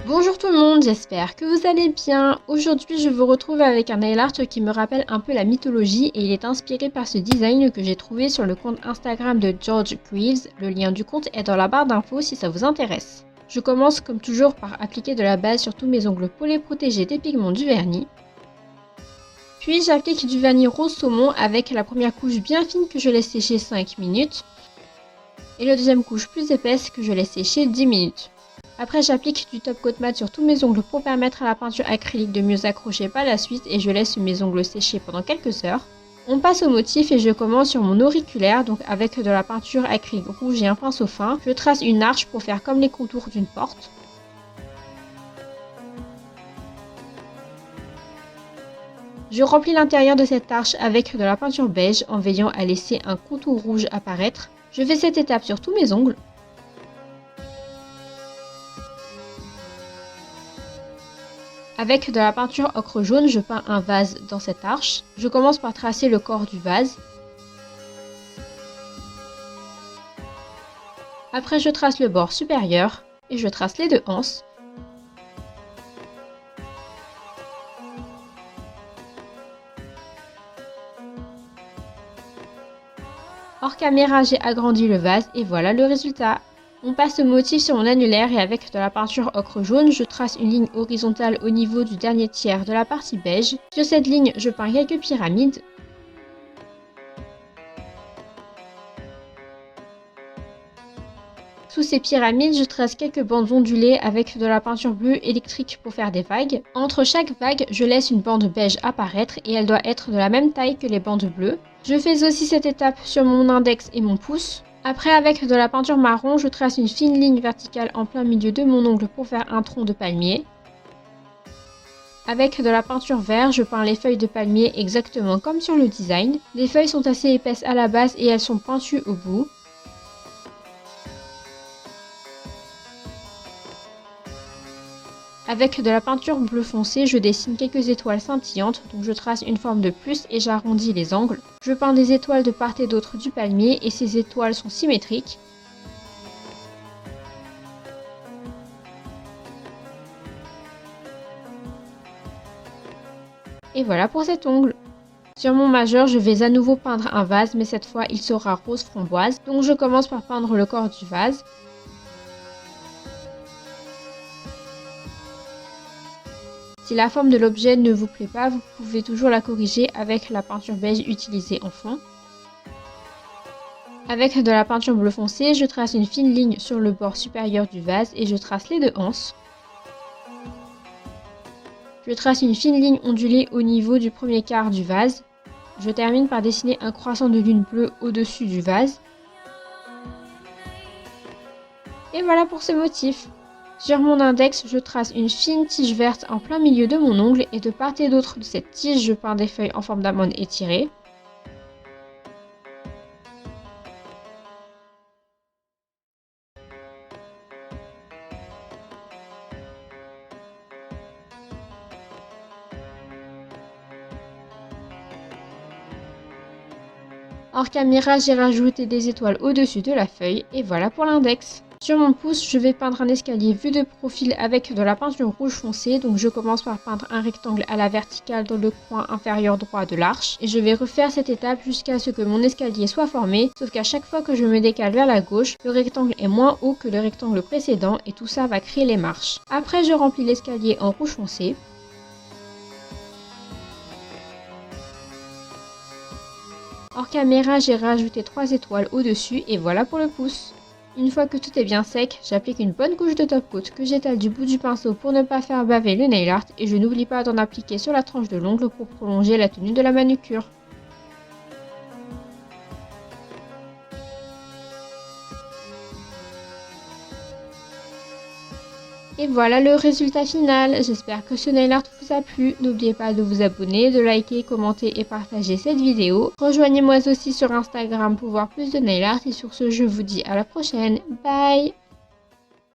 Bonjour tout le monde, j'espère que vous allez bien. Aujourd'hui je vous retrouve avec un nail art qui me rappelle un peu la mythologie et il est inspiré par ce design que j'ai trouvé sur le compte Instagram de George Greaves. Le lien du compte est dans la barre d'infos si ça vous intéresse. Je commence comme toujours par appliquer de la base sur tous mes ongles pour les protéger des pigments du vernis. Puis j'applique du vernis rose saumon avec la première couche bien fine que je laisse sécher 5 minutes et la deuxième couche plus épaisse que je laisse sécher 10 minutes. Après j'applique du top coat mat sur tous mes ongles pour permettre à la peinture acrylique de mieux accrocher par la suite et je laisse mes ongles sécher pendant quelques heures. On passe au motif et je commence sur mon auriculaire, donc avec de la peinture acrylique rouge et un pinceau fin. Je trace une arche pour faire comme les contours d'une porte. Je remplis l'intérieur de cette arche avec de la peinture beige en veillant à laisser un contour rouge apparaître. Je fais cette étape sur tous mes ongles. Avec de la peinture ocre jaune, je peins un vase dans cette arche. Je commence par tracer le corps du vase. Après, je trace le bord supérieur et je trace les deux anses. Hors caméra, j'ai agrandi le vase et voilà le résultat. On passe au motif sur mon annulaire et avec de la peinture ocre jaune, je trace une ligne horizontale au niveau du dernier tiers de la partie beige. Sur cette ligne, je peins quelques pyramides. Sous ces pyramides, je trace quelques bandes ondulées avec de la peinture bleue électrique pour faire des vagues. Entre chaque vague, je laisse une bande beige apparaître et elle doit être de la même taille que les bandes bleues. Je fais aussi cette étape sur mon index et mon pouce. Après, avec de la peinture marron, je trace une fine ligne verticale en plein milieu de mon ongle pour faire un tronc de palmier. Avec de la peinture vert, je peins les feuilles de palmier exactement comme sur le design. Les feuilles sont assez épaisses à la base et elles sont pointues au bout. Avec de la peinture bleu foncé, je dessine quelques étoiles scintillantes, donc je trace une forme de plus et j'arrondis les angles. Je peins des étoiles de part et d'autre du palmier et ces étoiles sont symétriques. Et voilà pour cet ongle. Sur mon majeur, je vais à nouveau peindre un vase, mais cette fois il sera rose framboise. Donc je commence par peindre le corps du vase. Si la forme de l'objet ne vous plaît pas, vous pouvez toujours la corriger avec la peinture beige utilisée en fond. Avec de la peinture bleu foncé, je trace une fine ligne sur le bord supérieur du vase et je trace les deux anses. Je trace une fine ligne ondulée au niveau du premier quart du vase. Je termine par dessiner un croissant de lune bleue au-dessus du vase. Et voilà pour ce motif. Sur mon index, je trace une fine tige verte en plein milieu de mon ongle et de part et d'autre de cette tige, je peins des feuilles en forme d'amande étirée. Hors caméra, j'ai rajouté des étoiles au-dessus de la feuille et voilà pour l'index. Sur mon pouce, je vais peindre un escalier vu de profil avec de la peinture rouge foncé. Donc je commence par peindre un rectangle à la verticale dans le coin inférieur droit de l'arche. Et je vais refaire cette étape jusqu'à ce que mon escalier soit formé. Sauf qu'à chaque fois que je me décale vers la gauche, le rectangle est moins haut que le rectangle précédent et tout ça va créer les marches. Après, je remplis l'escalier en rouge foncé. Hors caméra, j'ai rajouté 3 étoiles au-dessus et voilà pour le pouce. Une fois que tout est bien sec, j'applique une bonne couche de top coat que j'étale du bout du pinceau pour ne pas faire baver le nail art et je n'oublie pas d'en appliquer sur la tranche de l'ongle pour prolonger la tenue de la manucure. Et voilà le résultat final. J'espère que ce nail art vous a plu. N'oubliez pas de vous abonner, de liker, commenter et partager cette vidéo. Rejoignez-moi aussi sur Instagram pour voir plus de nail art. Et sur ce, je vous dis à la prochaine. Bye!